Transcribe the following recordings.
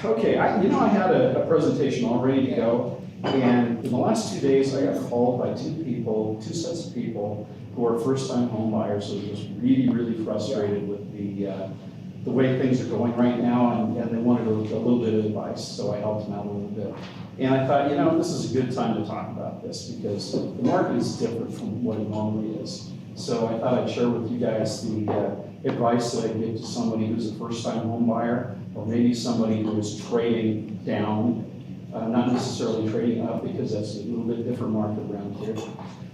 Okay, I had a presentation all ready to go, and in the last 2 days, I got called by two sets of people who are first-time home buyers, who are just really, really frustrated with the way things are going right now, and they wanted a little bit of advice, so I helped them out a little bit. And I thought, this is a good time to talk about this, because the market is different from what it normally is. So I thought I'd share with you guys the advice that I give to somebody who's a first-time home buyer, or maybe somebody who is trading down, not necessarily trading up, because that's a little bit different market around here.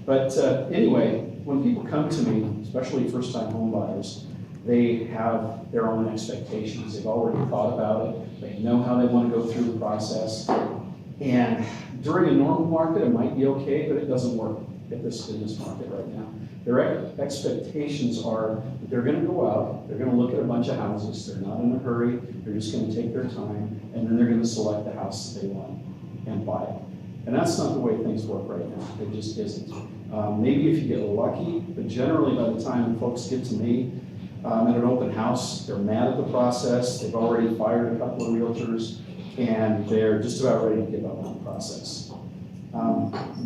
But anyway, when people come to me, especially first-time home buyers, they have their own expectations. They've already thought about it. They know how they want to go through the process. And during a normal market, it might be okay, but it doesn't work in this market right now. Their expectations are that they're going to go out, they're going to look at a bunch of houses, they're not in a hurry, they're just going to take their time, and then they're going to select the house that they want and buy it. And that's not the way things work right now. It just isn't. Maybe if you get lucky, but generally by the time folks get to me at an open house, they're mad at the process, they've already fired a couple of realtors, and they're just about ready to give up on the process.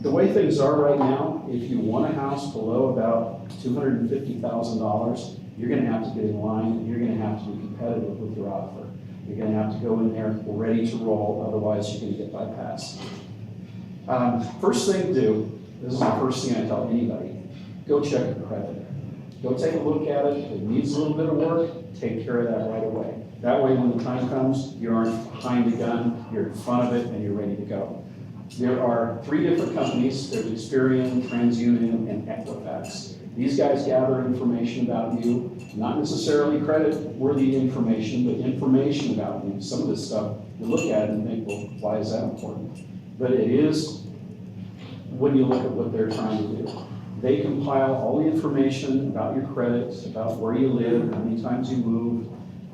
The way things are right now, if you want a house below about $250,000, you're going to have to get in line, and you're going to have to be competitive with your offer. You're going to have to go in there ready to roll, otherwise you're going to get bypassed. First thing to do, this is the first thing I tell anybody, go check your credit. Go take a look at it. If it needs a little bit of work, take care of that right away. That way when the time comes, you aren't behind the gun, you're in front of it, and you're ready to go. There are 3 different companies. There's Experian, TransUnion, and Equifax. These guys gather information about you, not necessarily credit-worthy information, but information about you. Some of this stuff, you look at it and think, well, why is that important? But it is when you look at what they're trying to do. They compile all the information about your credit, about where you live, how many times you move,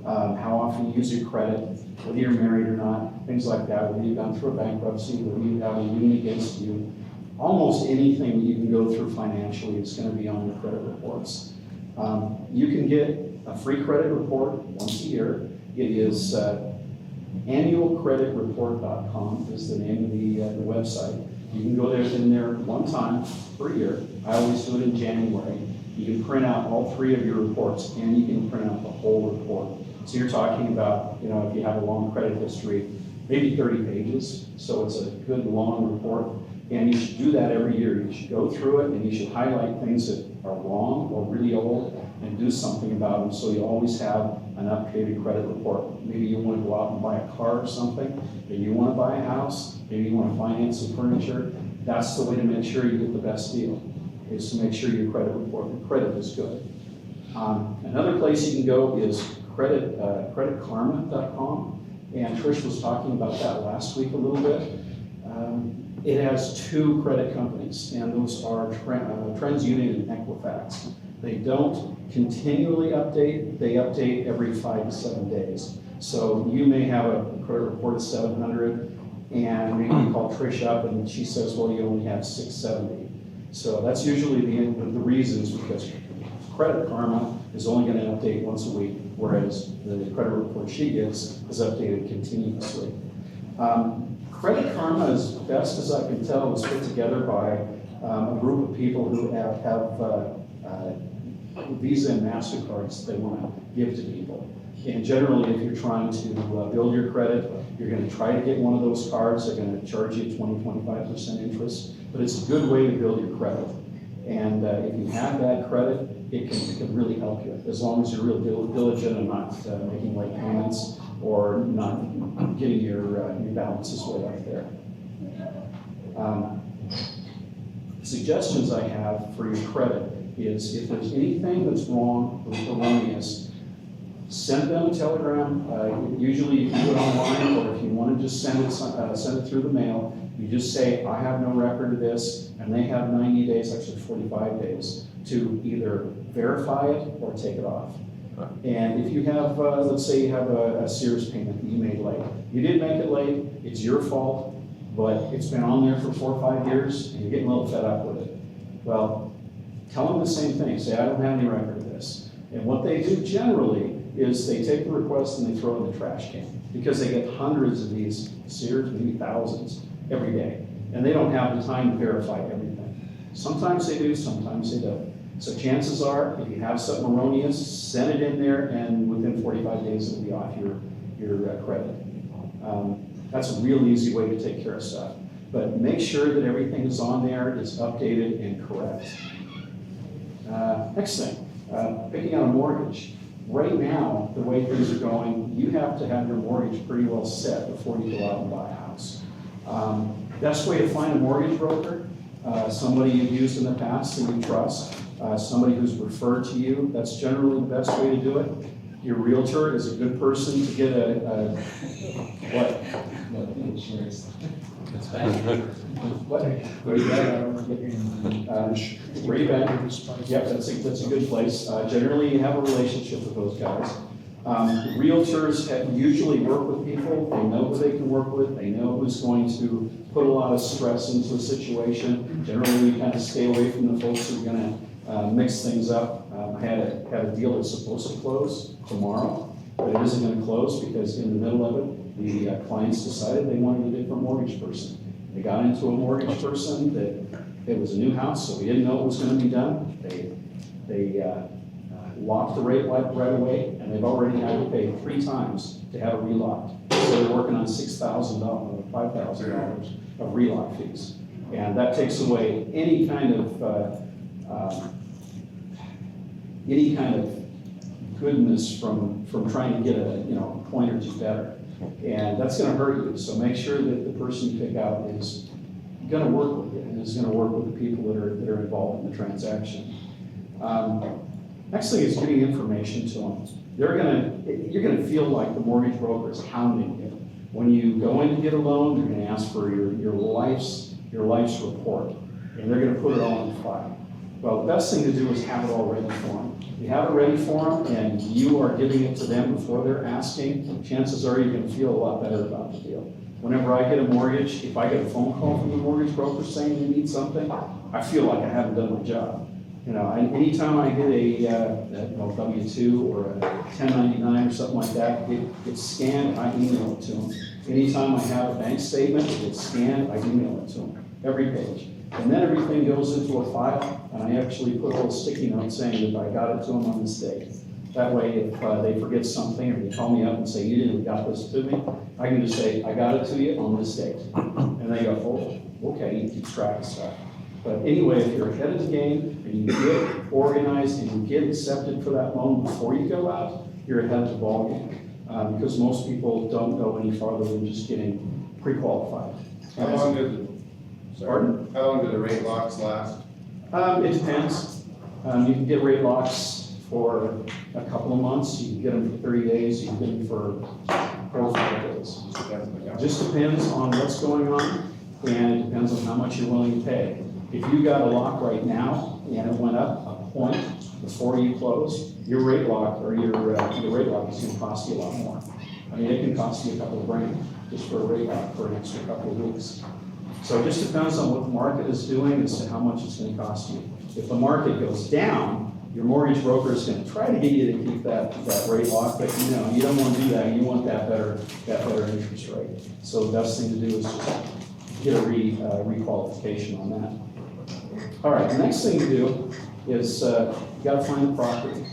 how often you use your credit, whether you're married or not, things like that, whether you've gone through a bankruptcy, whether you have a lien against you. Almost anything that you can go through financially is going to be on your credit reports. You can get a free credit report once a year. It is annualcreditreport.com is the name of the website. You can go there in there one time per year. I always do it in January. You can print out all 3 of your reports, and you can print out the whole report. So you're talking about, if you have a long credit history, maybe 30 pages. So it's a good long report. And you should do that every year. You should go through it, and you should highlight things that are wrong or really old and do something about them, so you always have an updated credit report. Maybe you want to go out and buy a car or something. Maybe you want to buy a house. Maybe you want to finance some furniture. That's the way to make sure you get the best deal, is to make sure your credit is good. Another place you can go is creditkarma.com, and Trish was talking about that last week a little bit. It has 2 credit companies, and those are TransUnion and Equifax. They don't continually update, they update every 5 to 7 days. So you may have a credit report of 700, and maybe you call Trish up and she says, well, you only have 670. So that's usually the reasons, because Credit Karma is only going to update once a week, whereas the credit report she gets is updated continuously. Credit Karma, as best as I can tell, was put together by a group of people who have Visa and MasterCards they want to give to people. And generally, if you're trying to build your credit, you're going to try to get one of those cards. They're going to charge you 20-25% interest, but it's a good way to build your credit. And if you have bad credit, it can really help you, as long as you're real diligent and not making late payments or not getting your balances way up there. Suggestions I have for your credit is, if there's anything that's wrong or erroneous, send them a telegram. Usually you can do it online, or if you want to just send it through the mail, you just say, I have no record of this, and they have 90 days, actually 45 days, to either verify it or take it off. And if you have, let's say you have a Sears payment that you made late. You did make it late, it's your fault, but it's been on there for 4 or 5 years, and you're getting a little fed up with it. Well, tell them the same thing. Say, I don't have any record of this. And what they do generally is they take the request and they throw it in the trash can, because they get hundreds of these, Sears, maybe thousands, every day. And they don't have the time to verify everything. Sometimes they do, sometimes they don't. So chances are, if you have something erroneous, send it in there, and within 45 days it'll be off your credit. That's a real easy way to take care of stuff. But make sure that everything is on there, is updated and correct. Next thing, picking out a mortgage. Right now, the way things are going, you have to have your mortgage pretty well set before you go out and buy a house. Best way to find a mortgage broker, somebody you've used in the past that you trust, somebody who's referred to you. That's generally the best way to do it. Your realtor is a good person to get what? Insurance. What? Where you at? Yep, that's a good place. Generally, you have a relationship with those guys. Realtors usually work with people. They know who they can work with. They know who's going to put a lot of stress into a situation. Generally, we kind of stay away from the folks who are going to mix things up. I had a deal that's supposed to close tomorrow, but it isn't going to close because in the middle of it, the clients decided they wanted a different mortgage person. They got into a mortgage person that it was a new house, so we didn't know what was going to be done. They locked the rate right away, and they've already had to pay 3 times to have it relocked. So they're working on $6,000 or $5,000 of relock fees, and that takes away any kind of goodness from trying to get a point or two better. And that's going to hurt you, so make sure that the person you pick out is going to work with you and is going to work with the people that are involved in the transaction. Next thing is getting information to them. You're going to feel like the mortgage broker is hounding you. When you go in to get a loan, they're going to ask for your life's report, and they're going to put it all in the file. Well, the best thing to do is have it all ready for them. If you have it ready for them and you are giving it to them before they're asking, chances are you're going to feel a lot better about the deal. Whenever I get a mortgage, if I get a phone call from the mortgage broker saying they need something, I feel like I haven't done my job. Anytime I get a W-2 or a 1099 or something like that, it gets scanned, I email it to them. Anytime I have a bank statement, it gets scanned, I email it to them, every page. And then everything goes into a file, and I actually put a little sticky note saying that I got it to them on this date. That way, if they forget something or they call me up and say, you didn't got this to me, I can just say, I got it to you on this date. And they go, oh, okay, you keep track of stuff. But anyway, if you're ahead of the game and you get organized and you get accepted for that loan before you go out, you're ahead of the ballgame. Because most people don't go any farther than just getting pre-qualified. How long do the rate locks last? It depends. You can get rate locks for a couple of months. You can get them for 30 days. You can get them for 4 or 5 days. It just depends on what's going on, and it depends on how much you're willing to pay. If you got a lock right now and it went up a point before you close, your rate lock or your rate lock is going to cost you a lot more. I mean, it can cost you a couple of grand just for a rate lock for an extra couple of weeks. So it just depends on what the market is doing as to how much it's going to cost you. If the market goes down, your mortgage broker is going to try to get you to keep that rate lock, but you don't want to do that. You want that better interest rate. So the best thing to do is just get a requalification on that. All right, the next thing to do is you got to find the property.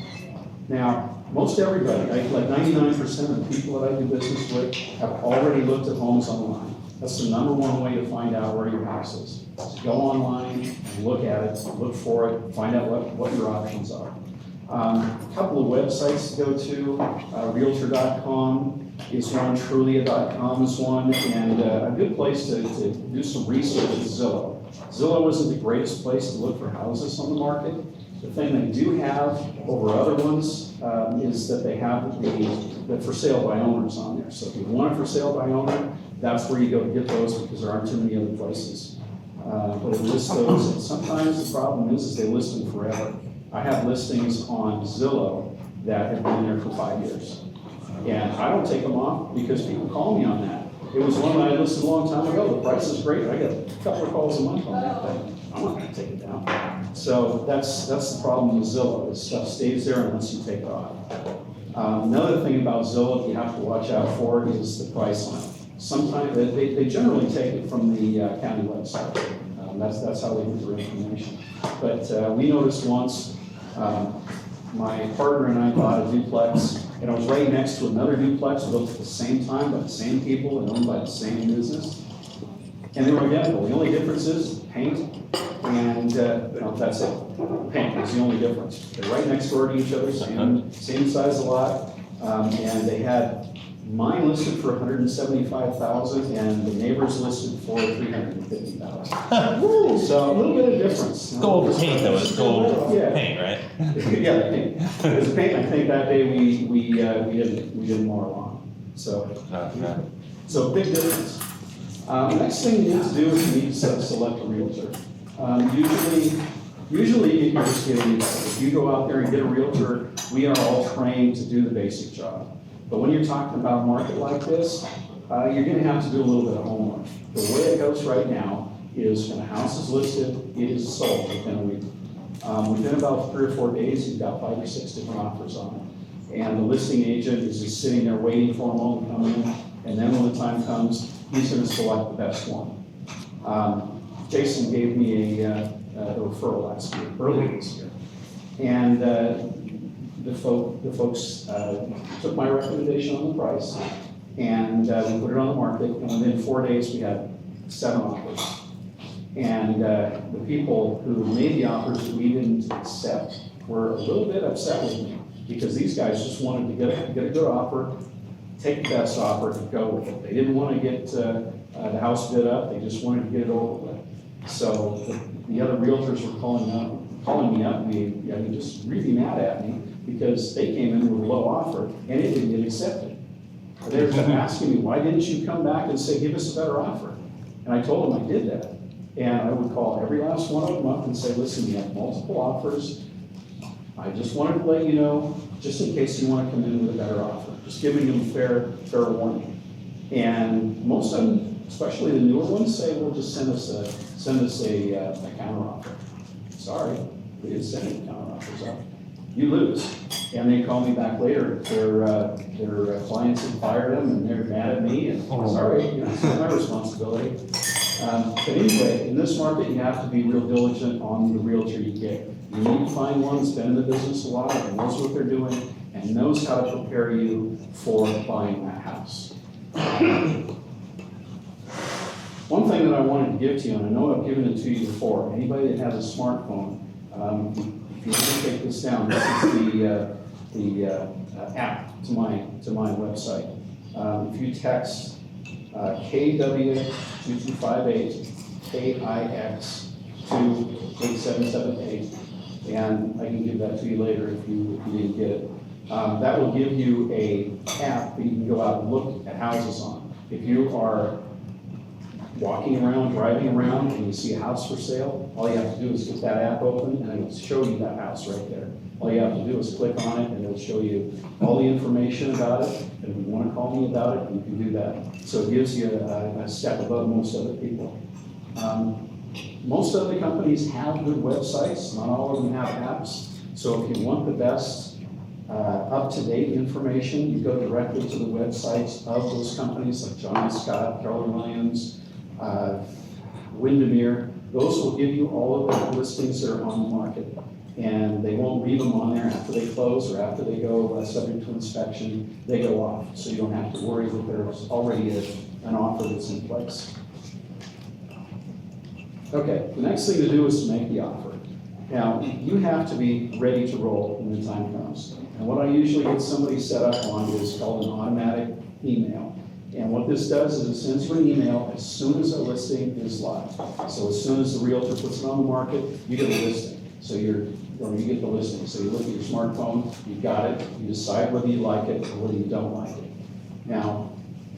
Now, most everybody, like 99% of the people that I do business with, have already looked at homes online. That's the #1 way to find out where your house is. So go online and look at it, look for it, find out what your options are. A couple of websites to go to, Realtor.com is one, Trulia.com is one, and a good place to do some research is Zillow. Zillow isn't the greatest place to look for houses on the market. The thing they do have over other ones is that they have the for sale by owners on there. So if you want it for sale by owner, that's where you go to get those because there aren't too many other places. But it lists those, and sometimes the problem is they list them forever. I have listings on Zillow that have been there for 5 years. And I don't take them off because people call me on that. It was one that I listed a long time ago. The price is great. I get a couple of calls a month on that thing. I'm not going to take it down. So that's the problem with Zillow. This stuff stays there unless you take it off. Another thing about Zillow you have to watch out for is the price on it. Sometimes, they generally take it from the county website. That's how they get their information. But we noticed once, my partner and I bought a duplex, and it was right next to another duplex built at the same time by the same people and owned by the same business. And they were identical. The only difference is paint and, no, that's it. Paint is the only difference. They're right next door to each other, same size lot. And they had mine listed for $175,000 and the neighbors listed for $350,000. So a little bit of difference. Gold paint though, it's gold Yeah. paint, right? Yeah, paint. Because paint, I think that day we didn't mow our lawn. So, Okay. so big difference. Next thing you need to do is you need to select a realtor. Usually you can just get anybody. If you go out there and get a realtor, we are all trained to do the basic job. But when you're talking about a market like this, you're gonna have to do a little bit of homework. The way it goes right now is when a house is listed, it is sold within a week. Within about 3 or 4 days, you've got 5 or 6 different offers on it. And the listing agent is just sitting there waiting for them all to come in. And then when the time comes, he's gonna select the best one. Jason gave me a referral last year, earlier this year. And the folks took my recommendation on the price, and we put it on the market, and within 4 days, we had 7 offers. And the people who made the offers that we didn't accept were a little bit upset with me, because these guys just wanted to get a good offer, take the best offer and go with it. They didn't want to get the house bid up, they just wanted to get it over with. So the other realtors were calling me up, and just really mad at me, because they came in with a low offer, and it didn't get accepted. They were asking me, why didn't you come back and say, give us a better offer? And I told them I did that. And I would call every last one of them up and say, listen, we have multiple offers. I just wanted to let you know, just in case you want to come in with a better offer. Just giving them fair warning. And most of them, especially the newer ones, say, well, just send us a counter offer. Sorry, we didn't send any counter offers up. You lose. And they call me back later. Their clients had fired them, and they're mad at me, and sorry, it's not my responsibility. But anyway, in this market, you have to be real diligent on the realtor you get. You need to find one that's been in the business a while, and knows what they're doing, and knows how to prepare you for buying that house. One thing that I wanted to give to you, and I know I've given it to you before, anybody that has a smartphone, if you want to take this down, this is the app to my website. If you text KW2258 KIX to 8778, and I can give that to you later if you didn't get it. That will give you a app that you can go out and look at houses on. If you are walking around, driving around, and you see a house for sale, all you have to do is get that app open, and it'll show you that house right there. All you have to do is click on it, and it'll show you all the information about it. And if you want to call me about it, you can do that. So it gives you a step above most other people. Most other companies have good websites. Not all of them have apps. So if you want the best up-to-date information, you go directly to the websites of those companies like John Scott, Keller Williams, Windermere. Those will give you all of the listings that are on the market. And they won't leave them on there after they close or after they go subject to inspection. They go off, so you don't have to worry that there's already an offer that's in place. Okay, the next thing to do is to make the offer. Now, you have to be ready to roll when the time comes. And what I usually get somebody set up on is called an automatic email. And what this does is it sends you an email as soon as a listing is live. So as soon as the realtor puts it on the market, you get a listing. So you get the listing. So you look at your smartphone, you got it, you decide whether you like it or whether you don't like it. Now,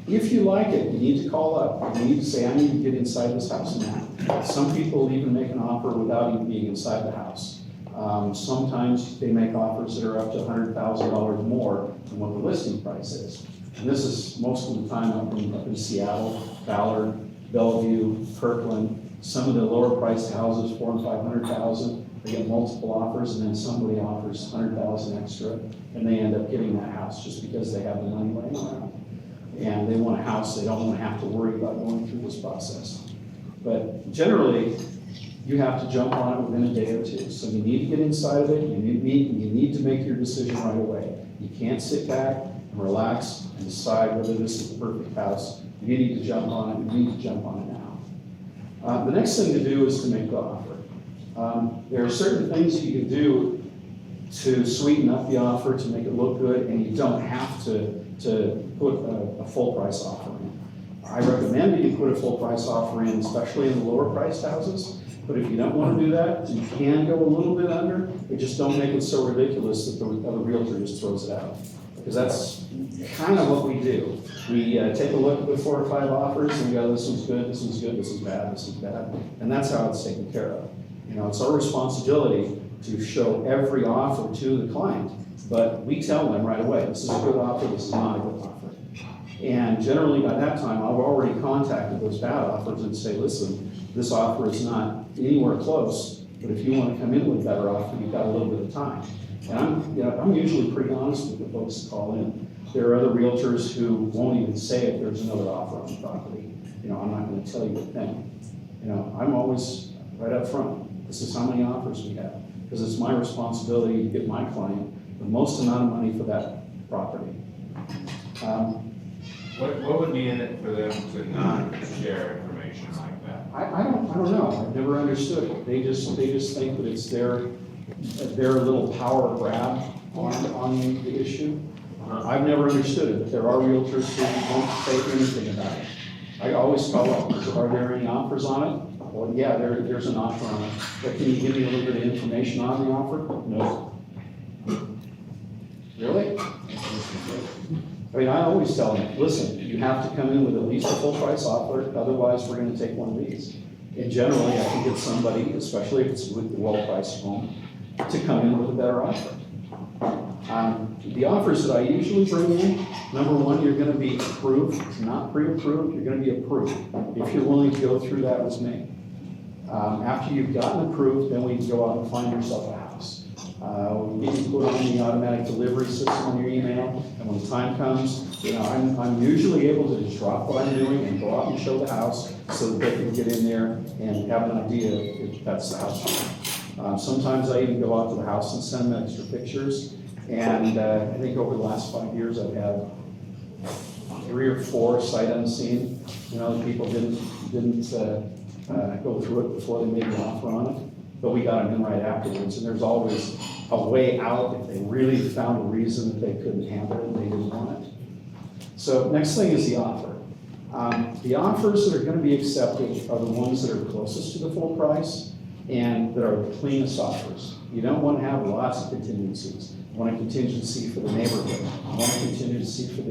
if you like it, you need to call up. You need to say, I need to get inside this house now. Some people even make an offer without even being inside the house. Sometimes they make offers that are up to $100,000 more than what the listing price is. And this is most of the time up in Seattle, Ballard, Bellevue, Kirkland. Some of the lower priced houses, $400,000 and $500,000, they get multiple offers, and then somebody offers 100,000 extra, and they end up getting that house just because they have the money laying around. And they want a house, they don't want to have to worry about going through this process. But generally, you have to jump on it within a day or two. So you need to get inside of it, you need to make your decision right away. You can't sit back and relax and decide whether this is the perfect house. You need to jump on it, you need to jump on it now. The next thing to do is to make the offer. There are certain things you can do to sweeten up the offer, to make it look good, and you don't have to put a full price offer in. I recommend that you put a full price offer in, especially in the lower priced houses. But if you don't want to do that, you can go a little bit under, but just don't make it so ridiculous that the other realtor just throws it out. Because that's kind of what we do. We take a look at the 4 or 5 offers and we go, this one's good, this one's good, this is bad, this is bad. And that's how it's taken care of. You know, it's our responsibility to show every offer to the client, but we tell them right away, this is a good offer, this is not a good offer. And generally by that time, I've already contacted those bad offers and say, listen, this offer is not anywhere close, but if you want to come in with a better offer, you've got a little bit of time. And I'm usually pretty honest with the folks that call in. There are other realtors who won't even say if there's another offer on the property. You know, I'm not going to tell you a thing. You know, I'm always right up front. This is how many offers we have, because it's my responsibility to get my client the most amount of money for that property. What would be in it for them to not share information like that? I don't know. I've never understood it. They just think that it's their little power grab on the issue. I've never understood it, but there are realtors who won't say anything about it. I always follow up, are there any offers on it? Well, yeah, there's an offer on it, but can you give me a little bit of information on the offer? No. Really? I mean, I always tell them, listen, you have to come in with at least a full price offer, otherwise we're gonna take one of these. And generally, I can get somebody, especially if it's with the well-priced home, to come in with a better offer. The offers that I usually bring in, number one, you're gonna be approved, not pre-approved, you're gonna be approved, if you're willing to go through that with me. After you've gotten approved, then we can go out and find yourself a house. We get you put on the automatic delivery system on your email, and when the time comes, you know, I'm usually able to just drop what I'm doing and go out and show the house so that they can get in there and have an idea if that's the house. Sometimes I even go out to the house and send them extra pictures. And I think over the last 5 years, I've had 3 or 4 sight unseen. You know, the people didn't go through it before they made an offer on it, but we got them in right afterwards. And there's always a way out if they really found a reason that they couldn't handle it and they didn't want it. So next thing is the offer. The offers that are going to be accepted are the ones that are closest to the full price and that are the cleanest offers. You don't want to have lots of contingencies. I want a contingency for the neighborhood. I want a contingency for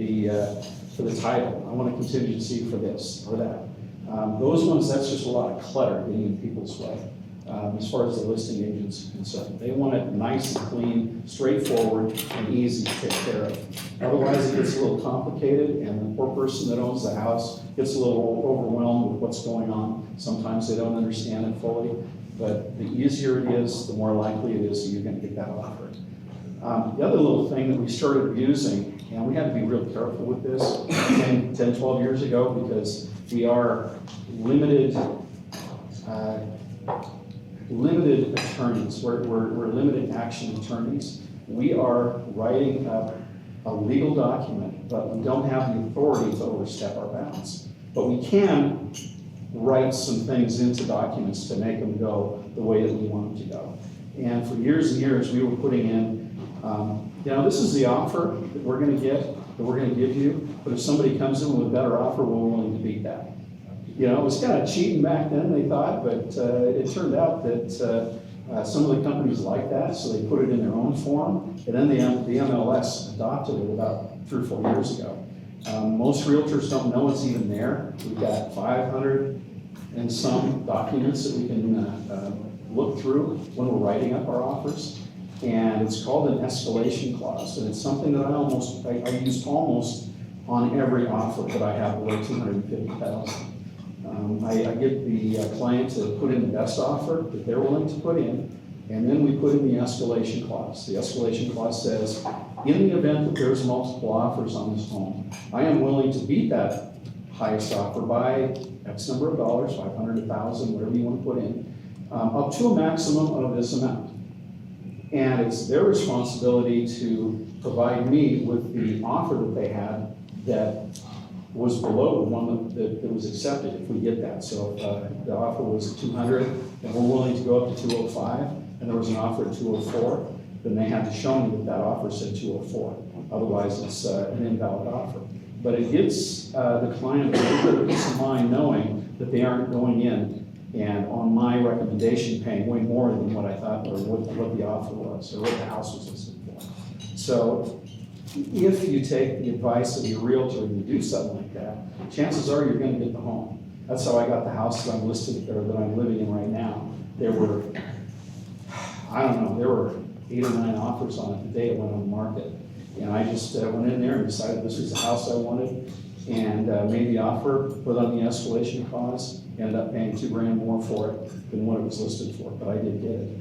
the title. I want a contingency for this or that. Those ones, that's just a lot of clutter getting in people's way. As far as the listing agents are concerned, they want it nice and clean, straightforward, and easy to take care of. Otherwise, it gets a little complicated, and the poor person that owns the house gets a little overwhelmed with what's going on. Sometimes they don't understand it fully, but the easier it is, the more likely it is that you're going to get that offer. The other little thing that we started using, and we had to be real careful with this 10, 12 years ago, because we are limited attorneys. We're limited action attorneys. We are writing up a legal document, but we don't have the authority to overstep our bounds. But we can write some things into documents to make them go the way that we want them to go. And for years and years, we were putting in, you know, this is the offer that we're going to get, that we're going to give you, but if somebody comes in with a better offer, we're willing to beat that. You know, it was kind of cheating back then, they thought, but it turned out that some of the companies like that, so they put it in their own form, and then the MLS adopted it about 3 or 4 years ago. Most realtors don't know it's even there. We've got 500 and some documents that we can look through when we're writing up our offers. And it's called an escalation clause, and it's something that I use almost on every offer that I have below $250,000. I get the client to put in the best offer that they're willing to put in, And then we put in the escalation clause. The escalation clause says, in the event that there's multiple offers on this home, I am willing to beat that highest offer by X number of dollars, 500, 1,000, whatever you want to put in, up to a maximum of this amount. And it's their responsibility to provide me with the offer that they had that was below the one that was accepted, if we get that. So if the offer was 200, and we're willing to go up to 205, and there was an offer at 204, then they had to show me that that offer said 204. Otherwise, it's an invalid offer. But it gives the client a little bit of peace of mind knowing that they aren't going in and on my recommendation paying way more than what I thought, or what the offer was, or what the house was listed for. So if you take the advice of your realtor and you do something like that, chances are you're gonna get the home. That's how I got the house that I'm listed, or that I'm living in right now. There were, I don't know, there were 8 or 9 offers on it the day it went on the market. And I just went in there and decided this was the house I wanted, and made the offer, put on the escalation clause, ended up paying $2,000 more for it than what it was listed for, but I did get it.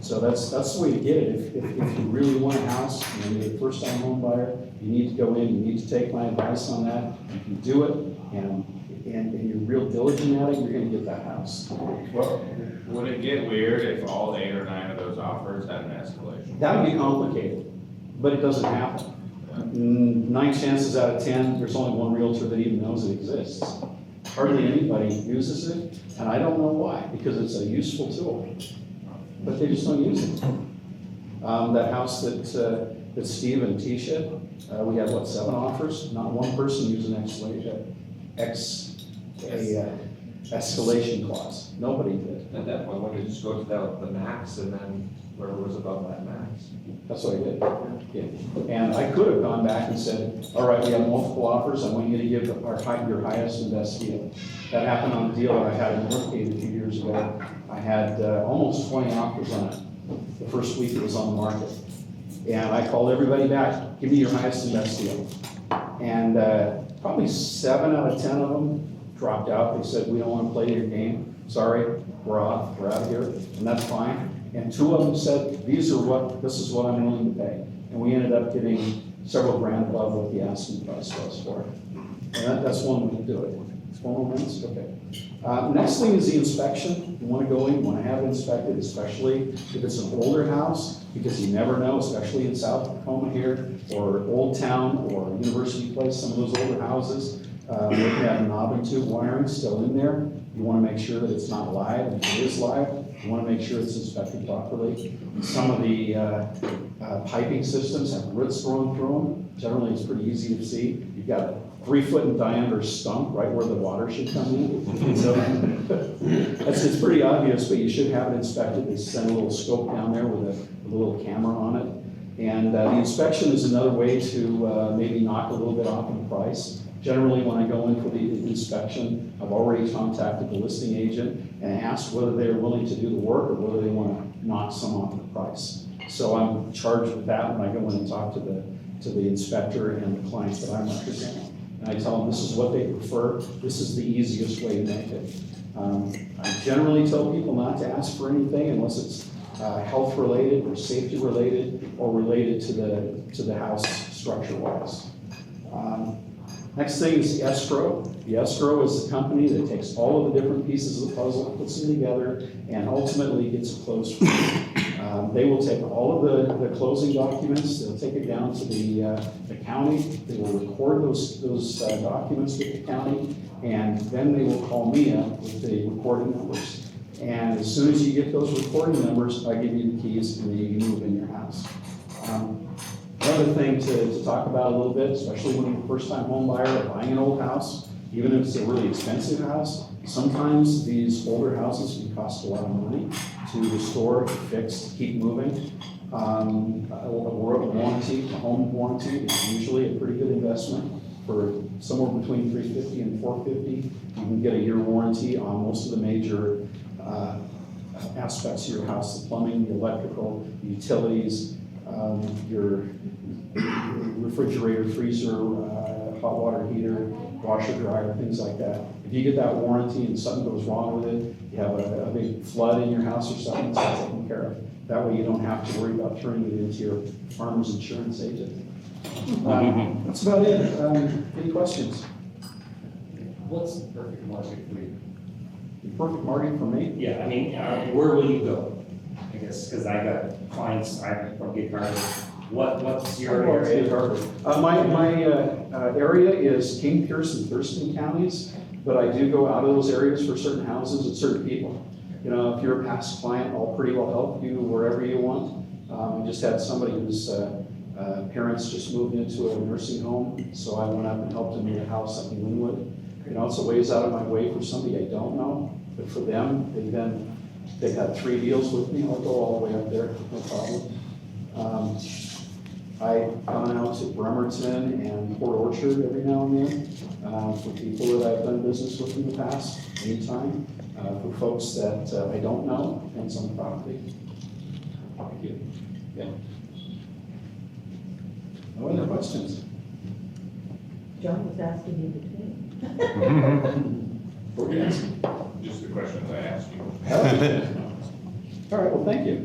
So that's the way to get it. If you really want a house, and you're a first-time home buyer, you need to go in, you need to take my advice on that. You can do it, and you're real diligent at it, you're gonna get that house. Well, would it get weird if all 8 or 9 of those offers had an escalation? That would be complicated, but it doesn't happen. 9 chances out of 10, there's only one realtor that even knows it exists. Hardly anybody uses it, and I don't know why, because it's a useful tool, but they just don't use it. That house that Steve and Tisha, we had, 7 offers? Not one person used an escalation clause. Nobody did. At that point, why don't you just go to the max and then whatever was above that max? That's what I did. Yeah. And I could have gone back and said, all right, we have multiple offers, I want you to give your highest and best deal. That happened on a deal that I had in Northgate a few years ago. I had almost 20 offers on it the first week it was on the market. And I called everybody back, give me your highest and best deal. And probably 7 out of 10 of them dropped out. They said, we don't want to play your game. Sorry, we're off, we're out of here, and that's fine. And 2 of them said, this is what I'm willing to pay. And we ended up getting several grand above what the asking price was for it. And that's one way to do it. It's 4 more minutes, okay. Next thing is the inspection. You want to go in, you want to have it inspected, especially if it's an older house, because you never know, especially in South Tacoma here, or Old Town, or University Place, some of those older houses, they can have knob and tube wiring still in there. You want to make sure that it's not live. If it is live, you want to make sure it's inspected properly. Some of the piping systems have roots growing through them. Generally, it's pretty easy to see. You've got a 3-foot in diameter stump right where the water should come in. So it's pretty obvious, but you should have it inspected. They send a little scope down there with a little camera on it. And the inspection is another way to maybe knock a little bit off in the price. Generally, when I go in for the inspection, I've already contacted the listing agent and asked whether they're willing to do the work or whether they want to knock some off the price. So I'm charged with that when I go in and talk to the inspector and the clients that I'm representing. And I tell them this is what they prefer, this is the easiest way to make it. I generally tell people not to ask for anything unless it's health related or safety related or related to the house structure wise. Next thing is the escrow. The escrow is the company that takes all of the different pieces of the puzzle, puts them together, and ultimately gets it closed for you. They will take all of the closing documents, they'll take it down to the county, they will record those documents with the county, and then they will call me up with the recording numbers. And as soon as you get those recording numbers, I give you the keys and you can move in your house. Another thing to talk about a little bit, especially when you're a first-time home buyer or buying an old house, even if it's a really expensive house, sometimes these older houses can cost a lot of money to restore, to fix, to keep moving. A warranty, a home warranty is usually a pretty good investment for somewhere between $350 and $450. You can get a year warranty on most of the major aspects of your house: the plumbing, the electrical, the utilities, your refrigerator, freezer, hot water heater, washer, dryer, things like that. If you get that warranty and something goes wrong with it, you have a big flood in your house or something, it's all taken care of. That way you don't have to worry about turning it into your farmer's insurance agent. That's about it. Any questions? What's the perfect market for you? The perfect market for me? Yeah, I mean, where will you go? I guess, because I got clients, I'm from Gig Harbor. What's your area? My area is King, Pierce, and Thurston counties, but I do go out of those areas for certain houses and certain people. You know, if you're a past client, I'll pretty well help you wherever you want. We just had somebody whose parents just moved into a nursing home, so I went up and helped them in a house up in Linwood. You know, it's a ways out of my way for somebody I don't know, but for them, they've had 3 deals with me. I'll go all the way up there, no problem. I've gone out to Bremerton and Port Orchard every now and then for people that I've done business with in the past, anytime. For folks that I don't know, depends on the property. Thank you. Yeah. No other questions? John was asking you to think. We're gonna ask. Just the questions I asked you. All right, well, thank you.